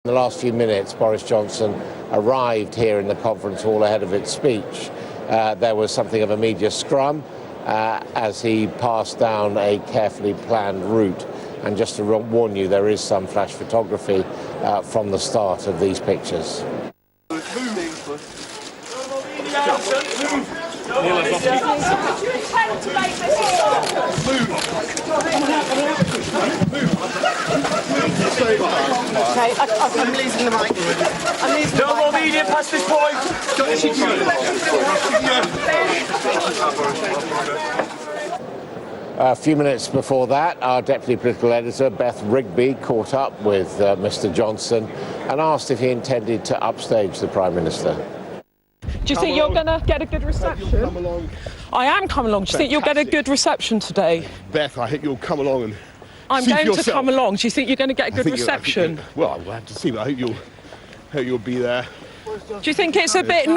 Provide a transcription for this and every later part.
In the last few minutes, Boris Johnson arrived here in the conference hall ahead of its speech. There was something of a media scrum as he passed down a carefully planned route. And just to warn you, there is some flash photography from the start of these pictures. Okay, I'm losing the mic. No more media past this point. A few minutes before that, our deputy political editor, Beth Rigby, caught up with Mr. Johnson and asked if he intended to upstage the Prime Minister. Do you think you're going to get a good reception? Come along. I am coming along. Do you think you'll get a good reception today? Beth, I hope you'll come along and I'm see going for yourself. to come along. Do you think you're going to get a good reception? Well, we'll have to see, but I hope you'll be there. Do you think it's a bit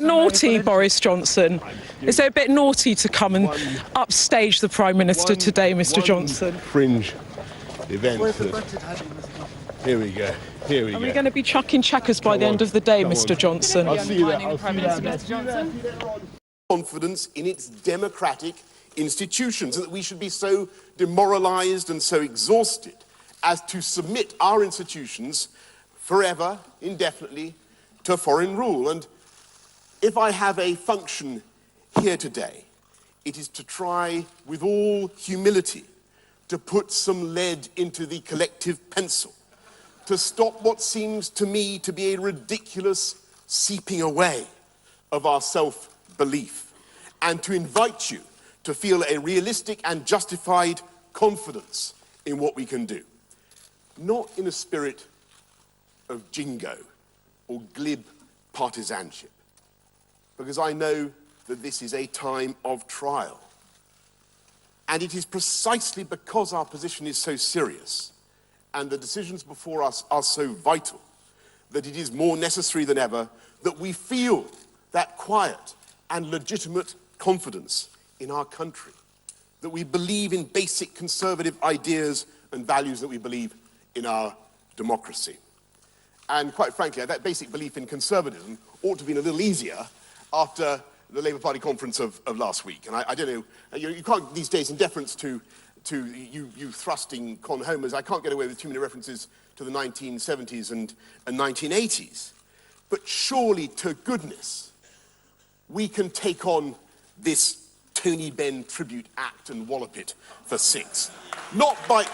naughty, Boris Johnson? Is it a bit naughty to come and upstage the Prime Minister today, Mr. Johnson? Fringe event. Here we go. Here we go. Are we going to be chucking checkers by the end of the day, Mr. Johnson? I'll see you there. I'll see you there. Mr. Johnson. Confidence in its democratic institutions, and that we should be so demoralised and so exhausted as to submit our institutions forever, indefinitely, to foreign rule. And if I have a function here today, it is to try, with all humility, to put some lead into the collective pencil, to stop what seems to me to be a ridiculous seeping away of our self-belief, and to invite you to feel a realistic and justified confidence in what we can do. Not in a spirit of jingo or glib partisanship, because I know that this is a time of trial. And it is precisely because our position is so serious and the decisions before us are so vital that it is more necessary than ever that we feel that quiet and legitimate confidence in our country, that we believe in basic conservative ideas and values, that we believe in our democracy. And quite frankly, that basic belief in conservatism ought to have been a little easier after the Labour Party conference of last week. And I don't know, you can't these days, in deference to you thrusting con homers, I can't get away with too many references to the 1970s and 1980s. But surely, to goodness, we can take on this Tony Benn tribute act and wallop it for six. Not by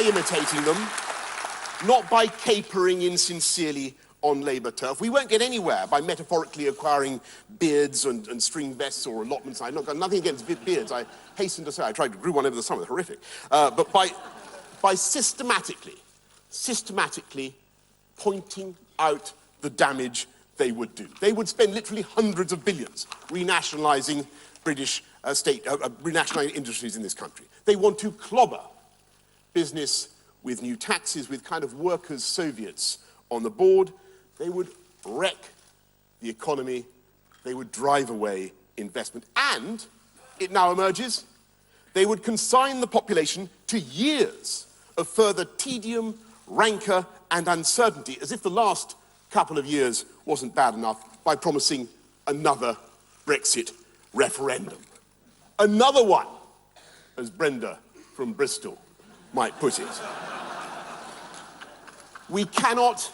imitating them, not by capering insincerely on Labour turf. We won't get anywhere by metaphorically acquiring beards and string vests or allotments. I've got nothing against beards. I hasten to say I tried to grow one over the summer. They're horrific. But by systematically pointing out the damage they would do. They would spend literally hundreds of billions renationalising British renationalising industries in this country. They want to clobber business with new taxes, with kind of workers' Soviets on the board. They would wreck the economy. They would drive away investment. And, it now emerges, they would consign the population to years of further tedium, rancour and uncertainty, as if the last couple of years wasn't bad enough, by promising another Brexit referendum. Another one, as Brenda from Bristol might put it. We cannot,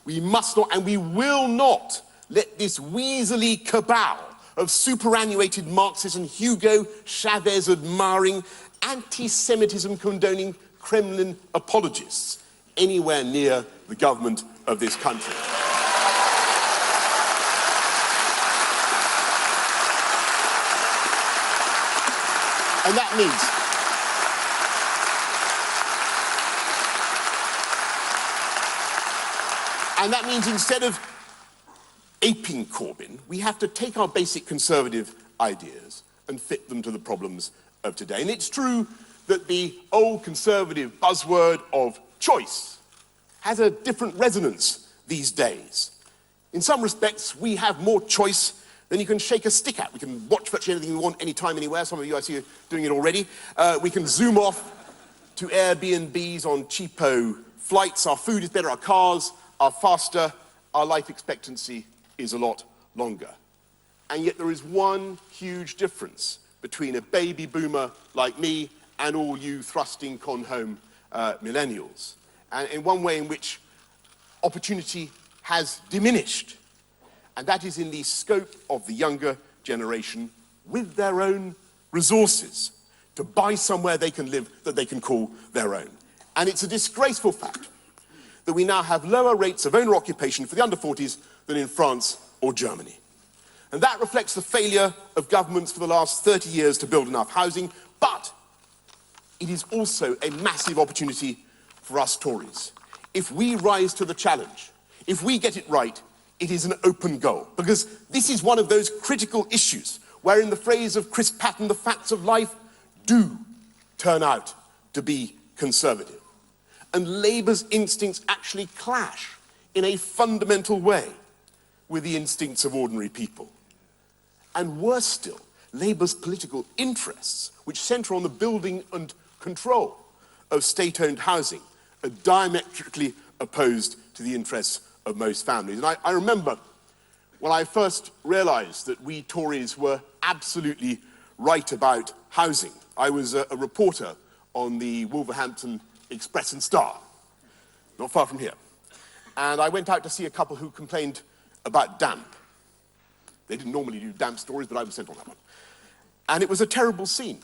we must not, and we will not let this weaselly cabal of superannuated Marxists and Hugo Chavez admiring, anti-Semitism condoning Kremlin apologists anywhere near the government of this country. And that means instead of aping Corbyn, we have to take our basic conservative ideas and fit them to the problems of today. And it's true that the old conservative buzzword of choice has a different resonance these days. In some respects, we have more choice then you can shake a stick at. We can watch virtually anything we want, anytime, anywhere. Some of you, I see, are doing it already. We can zoom off to Airbnbs on cheapo flights. Our food is better, our cars are faster, our life expectancy is a lot longer. And yet there is one huge difference between a baby boomer like me and all you thrusting con-home millennials. And in one way in which opportunity has diminished, and that is in the scope of the younger generation with their own resources to buy somewhere they can live that they can call their own. And it's a disgraceful fact that we now have lower rates of owner occupation for the under 40s than in France or Germany. And that reflects the failure of governments for the last 30 years to build enough housing, but it is also a massive opportunity for us Tories. If we rise to the challenge, if we get it right, it is an open goal, because this is one of those critical issues where, in the phrase of Chris Patton, the facts of life do turn out to be conservative. And Labour's instincts actually clash in a fundamental way with the instincts of ordinary people. And worse still, Labour's political interests, which centre on the building and control of state-owned housing, are diametrically opposed to the interests of most families. And I remember when I first realised that we Tories were absolutely right about housing. I was a reporter on the Wolverhampton Express and Star, not far from here. And I went out to see a couple who complained about damp. They didn't normally do damp stories, but I was sent on that one. And it was a terrible scene.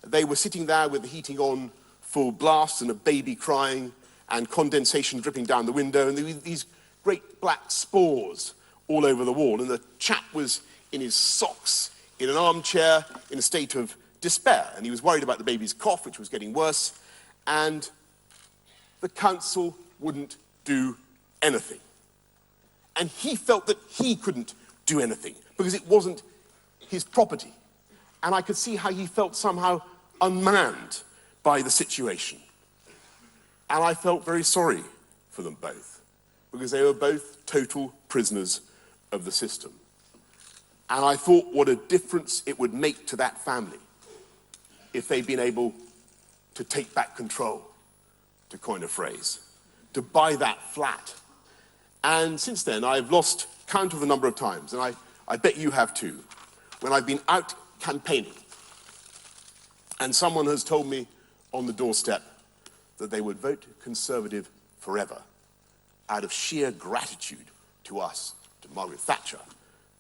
They were sitting there with the heating on full blast and a baby crying and condensation dripping down the window, and there were these great black spores all over the wall. And the chap was in his socks, in an armchair, in a state of despair. And he was worried about the baby's cough, which was getting worse. And the council wouldn't do anything. And he felt that he couldn't do anything because it wasn't his property. And I could see how he felt somehow unmanned by the situation. And I felt very sorry for them both, because they were both total prisoners of the system. And I thought what a difference it would make to that family if they'd been able to take back control, to coin a phrase, to buy that flat. And since then, I've lost count of the number of times, and I bet you have too, when I've been out campaigning and someone has told me on the doorstep that they would vote Conservative forever out of sheer gratitude to us, to Margaret Thatcher,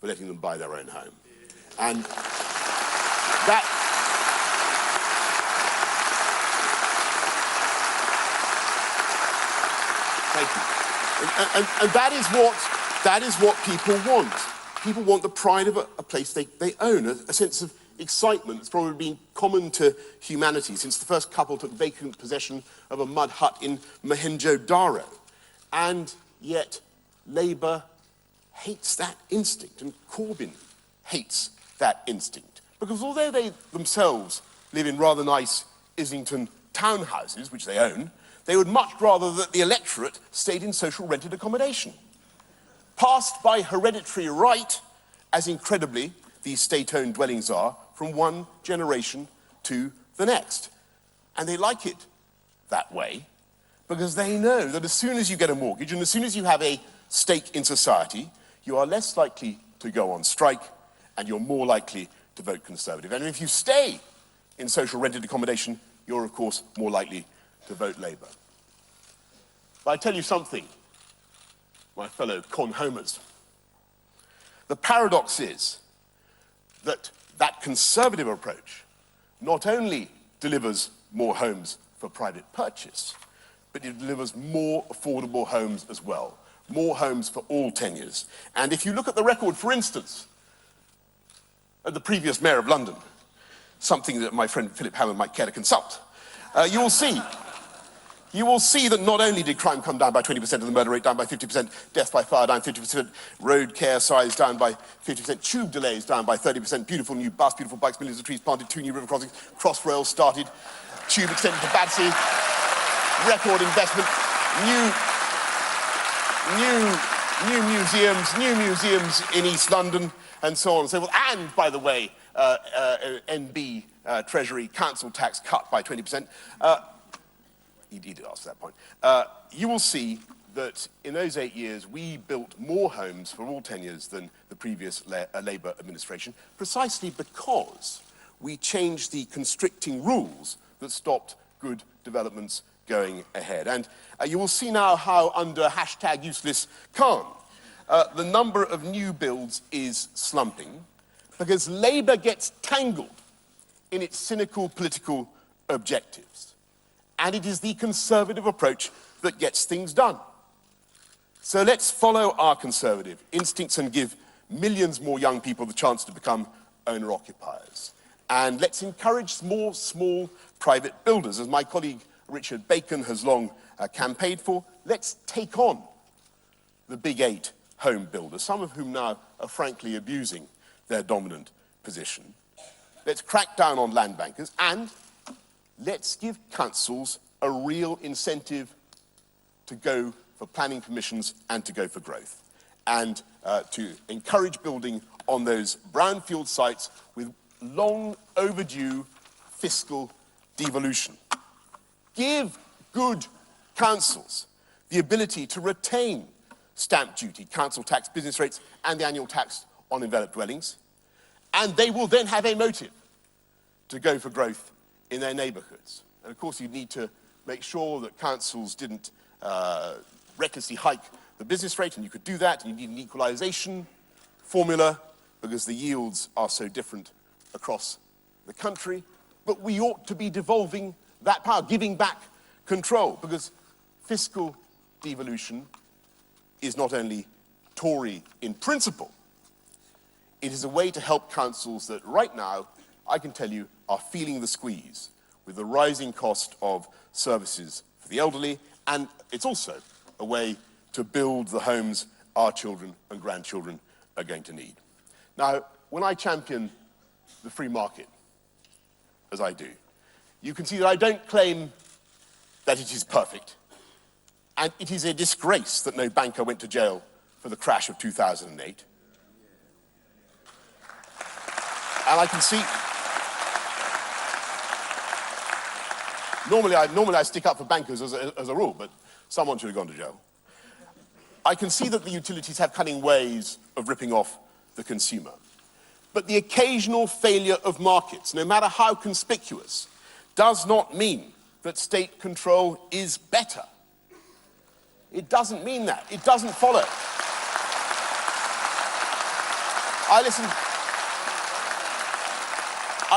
for letting them buy their own home. And that... Thank you. And that is what people want. People want the pride of a place they own, a sense of excitement that's probably been common to humanity since the first couple took vacant possession of a mud hut in Mohenjo-Daro. And yet Labour hates that instinct, and Corbyn hates that instinct. Because although they themselves live in rather nice Islington townhouses, which they own, they would much rather that the electorate stayed in social rented accommodation, passed by hereditary right, as incredibly these state-owned dwellings are, from one generation to the next. And they like it that way because they know that as soon as you get a mortgage and as soon as you have a stake in society, you are less likely to go on strike and you're more likely to vote Conservative. And if you stay in social rented accommodation, you're of course more likely to vote Labour. But I tell you something, my fellow con-homers, the paradox is that Conservative approach not only delivers more homes for private purchase, but it delivers more affordable homes as well, more homes for all tenures. And if you look at the record, for instance, at the previous Mayor of London, something that my friend Philip Hammond might care to consult, you will see that not only did crime come down by 20% and the murder rate down by 50%, death by fire down 50%, road care size down by 50%, tube delays down by 30%, beautiful new bus, beautiful bikes, millions of trees planted, 2 new river crossings, Crossrail started, tube extended to Battersea, record investment, new new museums in East London, and so on and so forth. And, by the way, NB Treasury council tax cut by 20%. He did ask that point. You will see that in those 8 years, we built more homes for all tenures than the previous Labour administration, precisely because we changed the constricting rules that stopped good developments going ahead. And you will see now how, under #useless Khan, the number of new builds is slumping because Labour gets tangled in its cynical political objectives. And it is the Conservative approach that gets things done. So let's follow our Conservative instincts and give millions more young people the chance to become owner-occupiers. And let's encourage more small private builders, as my colleague Richard Bacon has long campaigned for. Let's take on the big 8 home builders, some of whom now are frankly abusing their dominant position. Let's crack down on land bankers, and let's give councils a real incentive to go for planning permissions and to go for growth, and to encourage building on those brownfield sites with long overdue fiscal devolution. Give good councils the ability to retain stamp duty, council tax, business rates, and the annual tax on enveloped dwellings, and they will then have a motive to go for growth in their neighbourhoods. And of course, you need to make sure that councils didn't recklessly hike the business rate, and you could do that, and you need an equalisation formula because the yields are so different across the country. But we ought to be devolving that power, giving back control, because fiscal devolution is not only Tory in principle, it is a way to help councils that right now, I can tell you, are feeling the squeeze with the rising cost of services for the elderly, and it's also a way to build the homes our children and grandchildren are going to need. Now, when I champion the free market, as I do, you can see that I don't claim that it is perfect. And it is a disgrace that no banker went to jail for the crash of 2008. And I can see... Normally I stick up for bankers as a rule, but someone should have gone to jail. I can see that the utilities have cunning ways of ripping off the consumer. But the occasional failure of markets, no matter how conspicuous, does not mean that state control is better. It doesn't mean that. It doesn't follow. I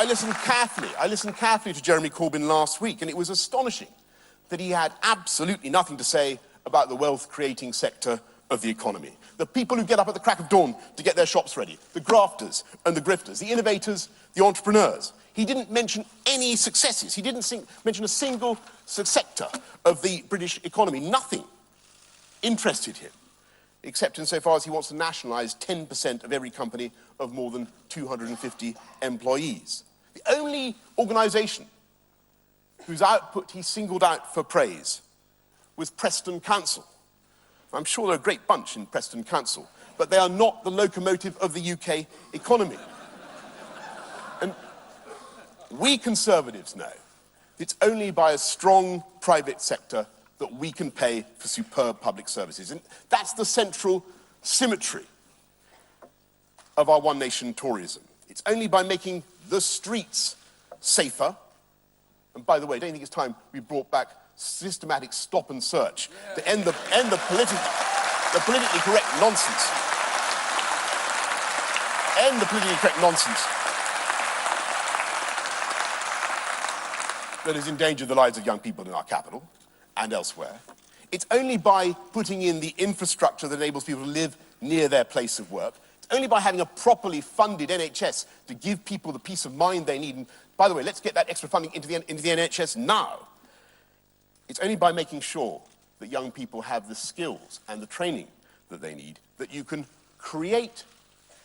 listened carefully to Jeremy Corbyn last week, and it was astonishing that he had absolutely nothing to say about the wealth-creating sector of the economy. The people who get up at the crack of dawn to get their shops ready, the grafters and the grifters, the innovators, the entrepreneurs. He didn't mention any successes. He didn't mention a single sector of the British economy. Nothing interested him, except insofar as he wants to nationalise 10% of every company of more than 250 employees. The only organisation whose output he singled out for praise was Preston Council. I'm sure they're a great bunch in Preston Council, but they are not the locomotive of the UK economy. And we Conservatives know it's only by a strong private sector that we can pay for superb public services. And that's the central symmetry of our one nation Toryism. It's only by making the streets safer. And by the way, I don't think it's time we brought back systematic stop and search to end the politically correct nonsense. End the politically correct nonsense that has endangered the lives of young people in our capital and elsewhere. It's only by putting in the infrastructure that enables people to live near their place of work. It's only by having a properly funded NHS to give people the peace of mind they need. And by the way, let's get that extra funding into the NHS now. It's only by making sure that young people have the skills and the training that they need that you can create,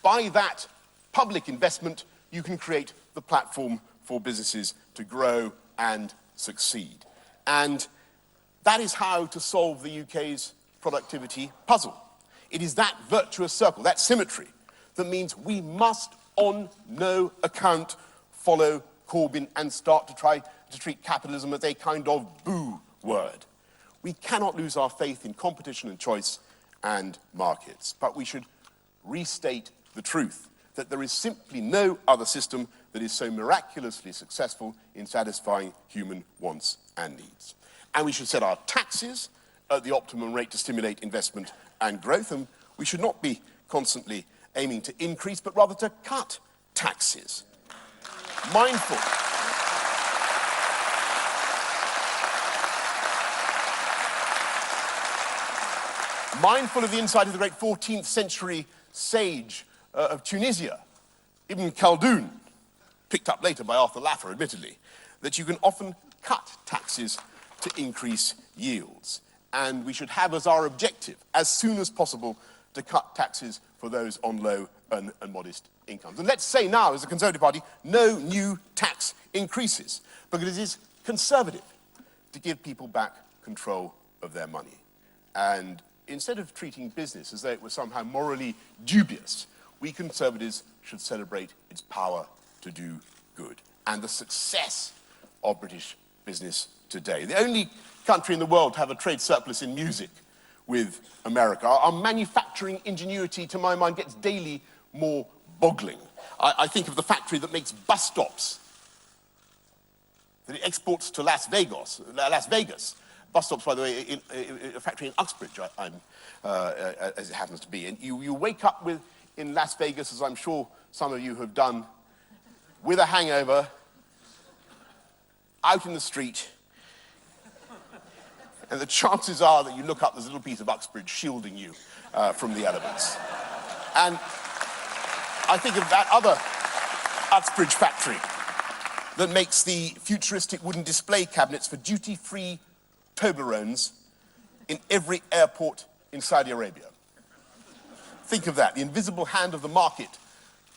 by that public investment, you can create the platform for businesses to grow and succeed. And that is how to solve the UK's productivity puzzle. It is that virtuous circle, that symmetry, that means we must on no account follow Corbyn and start to try to treat capitalism as a kind of boo word. We cannot lose our faith in competition and choice and markets, but we should restate the truth that there is simply no other system that is so miraculously successful in satisfying human wants and needs. And we should set our taxes at the optimum rate to stimulate investment and growth, and we should not be constantly aiming to increase, but rather to cut taxes. Mindful of the insight of the great 14th century sage of Tunisia, Ibn Khaldun, picked up later by Arthur Laffer, admittedly, that you can often cut taxes to increase yields. And we should have as our objective, as soon as possible, to cut taxes for those on low and modest incomes. And let's say now, as a Conservative Party, no new tax increases, because it is conservative to give people back control of their money. And instead of treating business as though it was somehow morally dubious, we Conservatives should celebrate its power to do good and the success of British business today. The only country in the world to have a trade surplus in music with America. Our manufacturing ingenuity, to my mind, gets daily more boggling. I think of the factory that makes bus stops, that it exports to Las Vegas. Bus stops, by the way, a factory in Uxbridge, as it happens to be. And you wake up in Las Vegas, as I'm sure some of you have done, with a hangover, out in the street, and the chances are that you look up, there's a little piece of Uxbridge shielding you from the elements. And I think of that other Uxbridge factory that makes the futuristic wooden display cabinets for duty-free Toblerones in every airport in Saudi Arabia. Think of that, the invisible hand of the market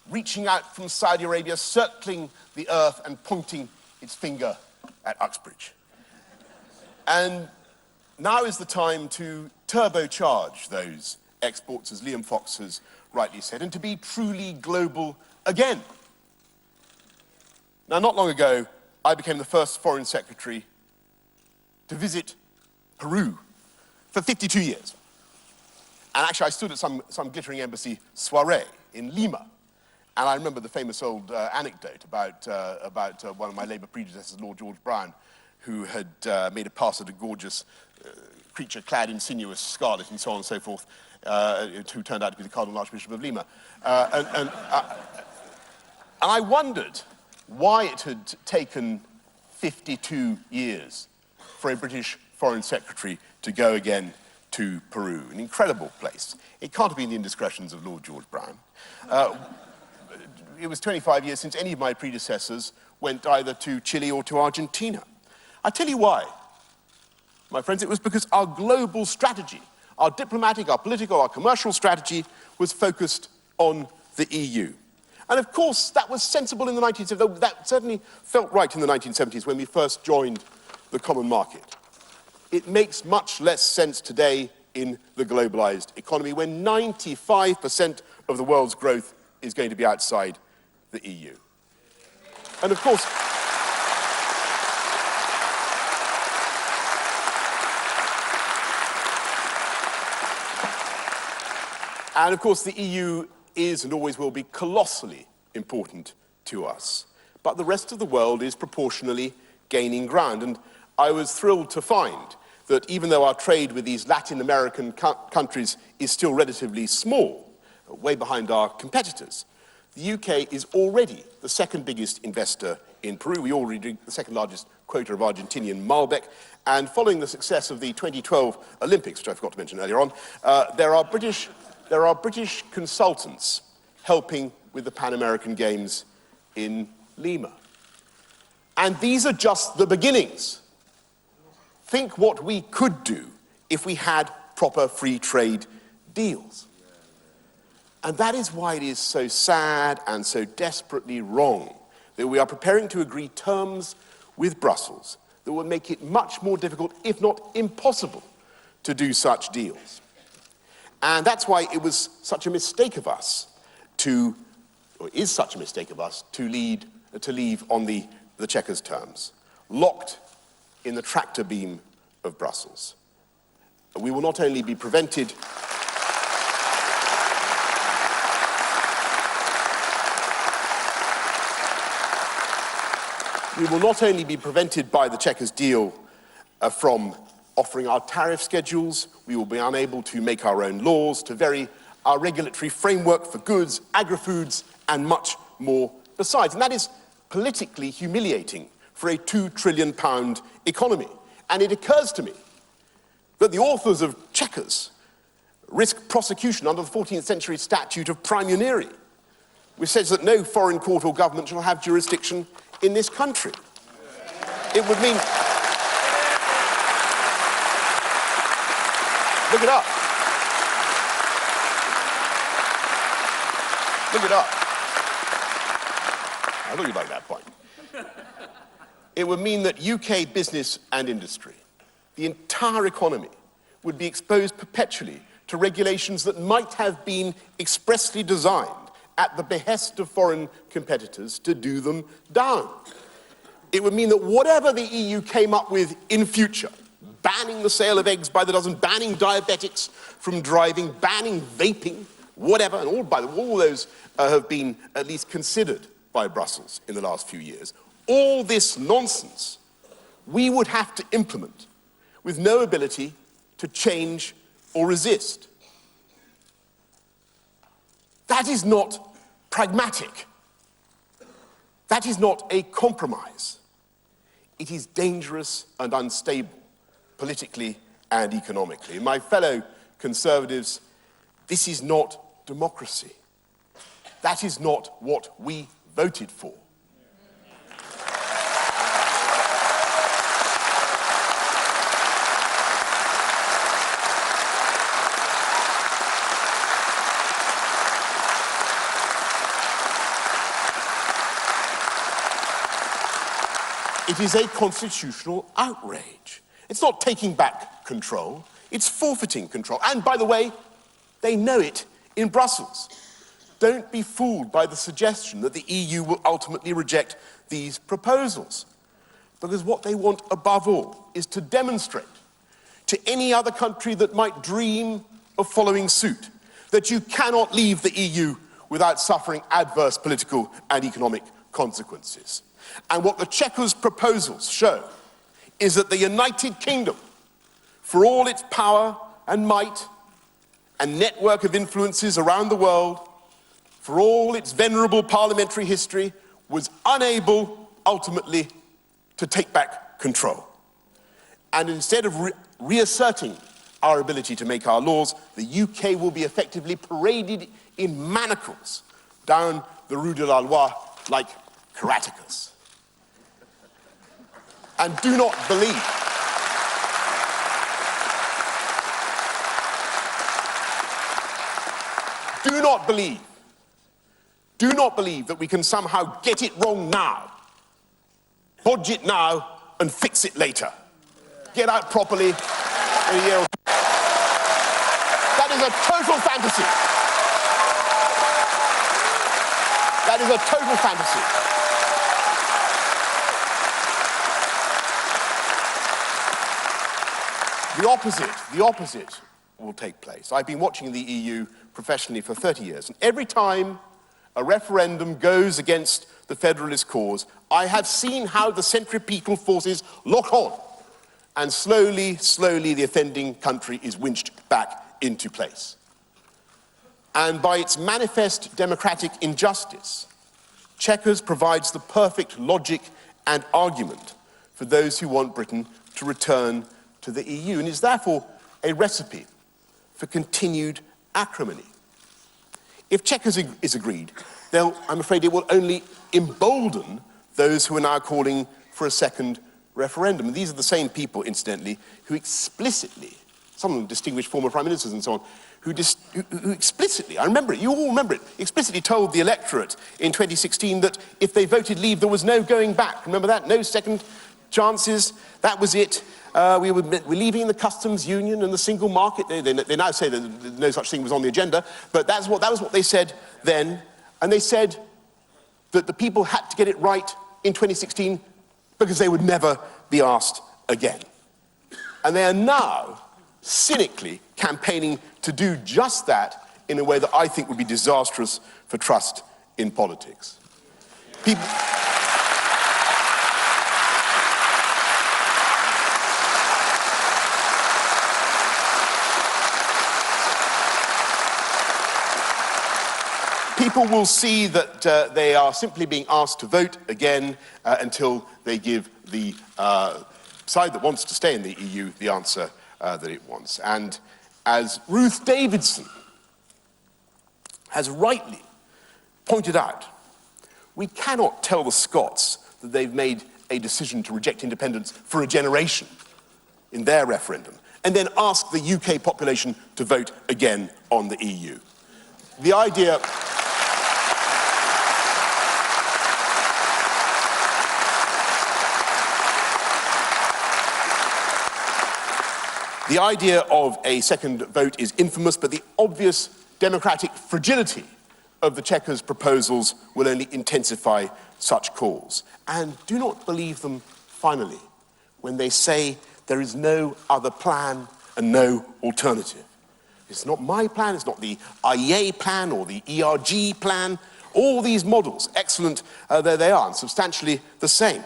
reaching out from Saudi Arabia, circling the earth and pointing its finger at Uxbridge. And now is the time to turbocharge those exports, as Liam Fox has rightly said, and to be truly global again. Now, not long ago, I became the first foreign secretary to visit Peru for 52 years. And actually, I stood at some glittering embassy soiree in Lima. And I remember the famous old anecdote about one of my Labour predecessors, Lord George Brown, who had made a pass at a gorgeous creature clad in sinuous scarlet and so on and so forth, who turned out to be the Cardinal Archbishop of Lima. And I wondered why it had taken 52 years for a British Foreign Secretary to go again to Peru, an incredible place. It can't have been the indiscretions of Lord George Brown. It was 25 years since any of my predecessors went either to Chile or to Argentina. I tell you why, my friends. It was because our global strategy, our diplomatic, our political, our commercial strategy was focused on the EU. And of course, that was sensible in the 1970s. That certainly felt right in the 1970s when we first joined the common market. It makes much less sense today in the globalized economy when 95% of the world's growth is going to be outside the EU. And of course, the EU is and always will be colossally important to us. But the rest of the world is proportionally gaining ground. And I was thrilled to find that even though our trade with these Latin American countries is still relatively small, way behind our competitors, the UK is already the second biggest investor in Peru. We already do the second largest quota of Argentinian Malbec. And following the success of the 2012 Olympics, which I forgot to mention earlier on, there are British consultants helping with the Pan American Games in Lima. And these are just the beginnings. Think what we could do if we had proper free trade deals. And that is why it is so sad and so desperately wrong that we are preparing to agree terms with Brussels that will make it much more difficult, if not impossible, to do such deals. And that's why it was such a mistake of us to, or is such a mistake of us, to leave on the Chequers terms, locked in the tractor beam of Brussels. We will not only be prevented by the Chequers deal from offering our tariff schedules. We will be unable to make our own laws, to vary our regulatory framework for goods, agri-foods, and much more besides. And that is politically humiliating for a £2 trillion economy. And it occurs to me that the authors of Chequers risk prosecution under the 14th century statute of praemunire, which says that no foreign court or government shall have jurisdiction in this country. It would mean... Look it up. Look it up. I thought you'd like that point. It would mean that UK business and industry, the entire economy, would be exposed perpetually to regulations that might have been expressly designed at the behest of foreign competitors to do them down. It would mean that whatever the EU came up with in future, banning the sale of eggs by the dozen, banning diabetics from driving, banning vaping, whatever, and all those have been at least considered by Brussels in the last few years. All this nonsense we would have to implement with no ability to change or resist. That is not pragmatic. That is not a compromise. It is dangerous and unstable, politically and economically. My fellow Conservatives, this is not democracy. That is not what we voted for. It is a constitutional outrage. It's not taking back control, it's forfeiting control. And by the way, they know it in Brussels. Don't be fooled by the suggestion that the EU will ultimately reject these proposals. Because what they want above all is to demonstrate to any other country that might dream of following suit that you cannot leave the EU without suffering adverse political and economic consequences. And what the Chequers proposals show is that the United Kingdom, for all its power and might and network of influences around the world, for all its venerable parliamentary history, was unable ultimately to take back control. And instead of reasserting our ability to make our laws, the UK will be effectively paraded in manacles down the Rue de la Loi like karatekas. And do not believe that we can somehow get it wrong now, bodge it now, and fix it later. Get out properly in a year or two. That is a total fantasy. That is a total fantasy. The opposite will take place. I've been watching the EU professionally for 30 years, and every time a referendum goes against the federalist cause, I have seen how the centripetal forces lock on, and slowly, the offending country is winched back into place. And by its manifest democratic injustice, Chequers provides the perfect logic and argument for those who want Britain to return to the EU, and is therefore a recipe for continued acrimony. If Chequers is agreed, I'm afraid it will only embolden those who are now calling for a second referendum. And these are the same people, incidentally, who explicitly, some of them distinguished former prime ministers and so on, who explicitly, I remember it, you all remember it, explicitly told the electorate in 2016 that if they voted Leave, there was no going back. Remember that? No second chances. That was it. we're leaving the customs union and the single market. They now say that no such thing was on the agenda, but that was what they said then. And they said that the people had to get it right in 2016 because they would never be asked again. And they are now cynically campaigning to do just that in a way that I think would be disastrous for trust in politics. People will see that they are simply being asked to vote again until they give the side that wants to stay in the EU the answer that it wants. And as Ruth Davidson has rightly pointed out, we cannot tell the Scots that they've made a decision to reject independence for a generation in their referendum and then ask the UK population to vote again on the EU. The idea of a second vote is infamous, but the obvious democratic fragility of the Chequers proposals will only intensify such calls. And do not believe them, finally, when they say there is no other plan and no alternative. It's not my plan, it's not the IEA plan or the ERG plan. All these models, excellent though they are, and substantially the same.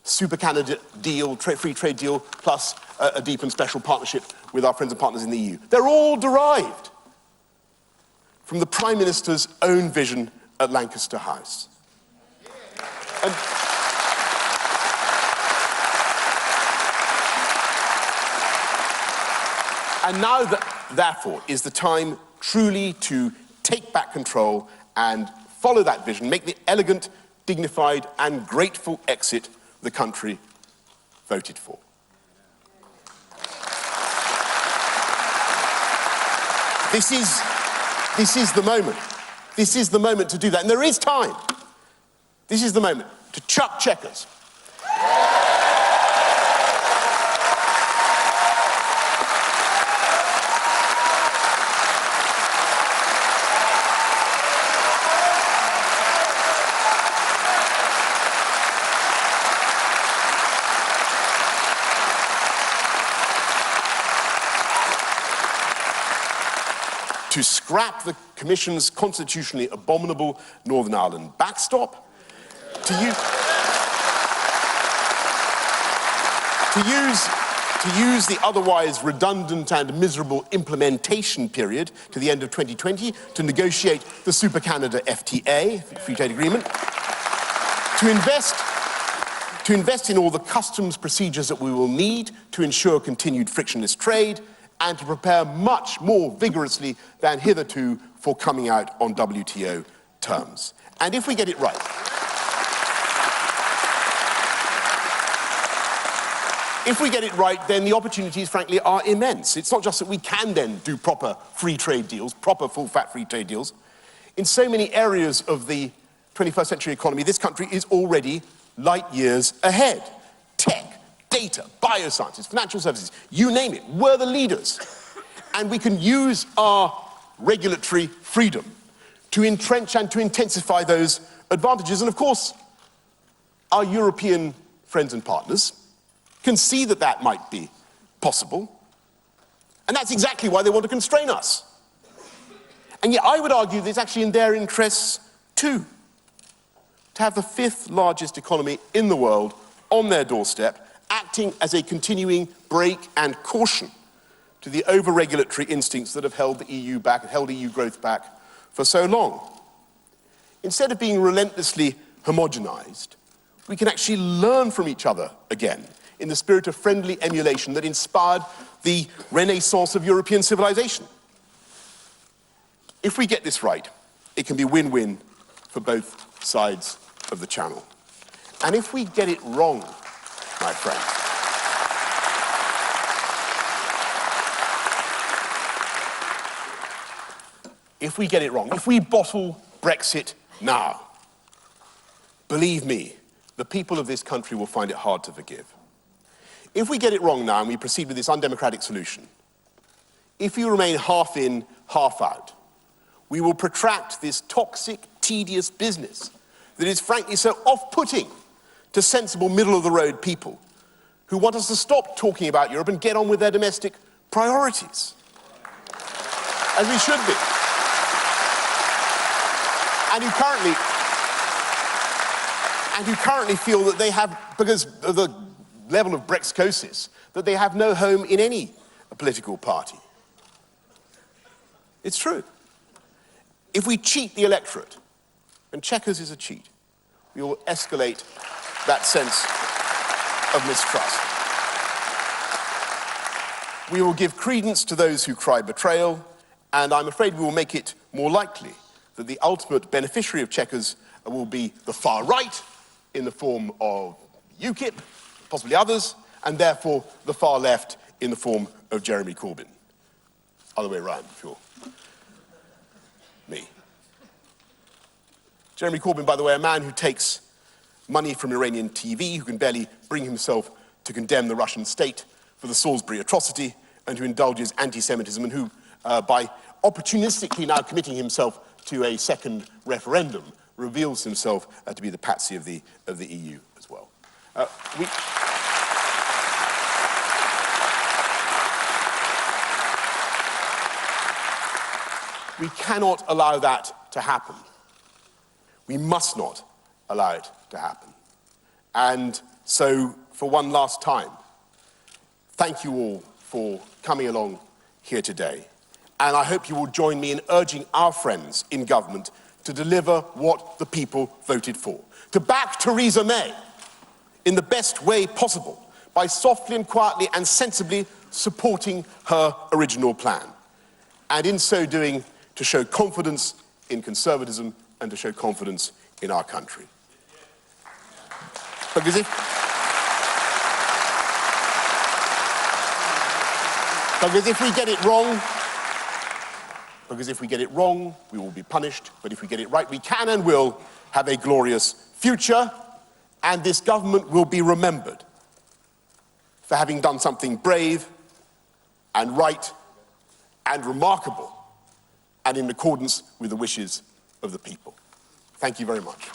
Super Canada deal, free trade deal, plus a deep and special partnership with our friends and partners in the EU. They're all derived from the Prime Minister's own vision at Lancaster House. And now, therefore, is the time truly to take back control and follow that vision, make the elegant, dignified, and grateful exit the country voted for. This is the moment. This is the moment to do that. And there is time. This is the moment to chuck Chequers. To scrap the Commission's constitutionally abominable Northern Ireland backstop, to use the otherwise redundant and miserable implementation period to the end of 2020 to negotiate the Super Canada FTA, Free Trade Agreement, to invest in all the customs procedures that we will need to ensure continued frictionless trade, and to prepare much more vigorously than hitherto for coming out on WTO terms. And if we get it right, then the opportunities, frankly, are immense. It's not just that we can then do proper free trade deals, proper full-fat free trade deals. In so many areas of the 21st century economy, this country is already light years ahead. Tech, data, biosciences, financial services, you name it, we're the leaders. And we can use our regulatory freedom to entrench and to intensify those advantages. And of course, our European friends and partners can see that that might be possible. And that's exactly why they want to constrain us. And yet I would argue that it's actually in their interests too, to have the 5th largest economy in the world on their doorstep, acting as a continuing brake and caution to the over-regulatory instincts that have held the EU back and held EU growth back for so long. Instead of being relentlessly homogenized, we can actually learn from each other again in the spirit of friendly emulation that inspired the renaissance of European civilization. If we get this right, it can be win-win for both sides of the Channel. And if we get it wrong, my friends, if we get it wrong, if we bottle Brexit now, believe me, the people of this country will find it hard to forgive. If we get it wrong now and we proceed with this undemocratic solution, if you remain half in, half out, we will protract this toxic, tedious business that is frankly so off-putting to sensible middle-of-the-road people who want us to stop talking about Europe and get on with their domestic priorities, as we should be, and who currently feel that they have, because of the level of Brexcosis, that they have no home in any political party. It's true. If we cheat the electorate, and Chequers is a cheat, we will escalate that sense of mistrust. We will give credence to those who cry betrayal, and I'm afraid we will make it more likely that the ultimate beneficiary of Chequers will be the far right in the form of UKIP, possibly others, and therefore the far left in the form of Jeremy Corbyn. Other way around, if you're me. Jeremy Corbyn, by the way, a man who takes money from Iranian TV, who can barely bring himself to condemn the Russian state for the Salisbury atrocity, and who indulges anti-Semitism, and who, by opportunistically now committing himself to a second referendum, reveals himself to be the patsy of the EU as well. We cannot allow that to happen. We must not allow it to happen. And so, for one last time, thank you all for coming along here today. And I hope you will join me in urging our friends in government to deliver what the people voted for. To back Theresa May in the best way possible by softly and quietly and sensibly supporting her original plan. And in so doing, to show confidence in conservatism and to show confidence in our country. Because if we get it wrong, we will be punished. But if we get it right, we can and will have a glorious future, and this government will be remembered for having done something brave and right and remarkable and in accordance with the wishes of the people. Thank you very much.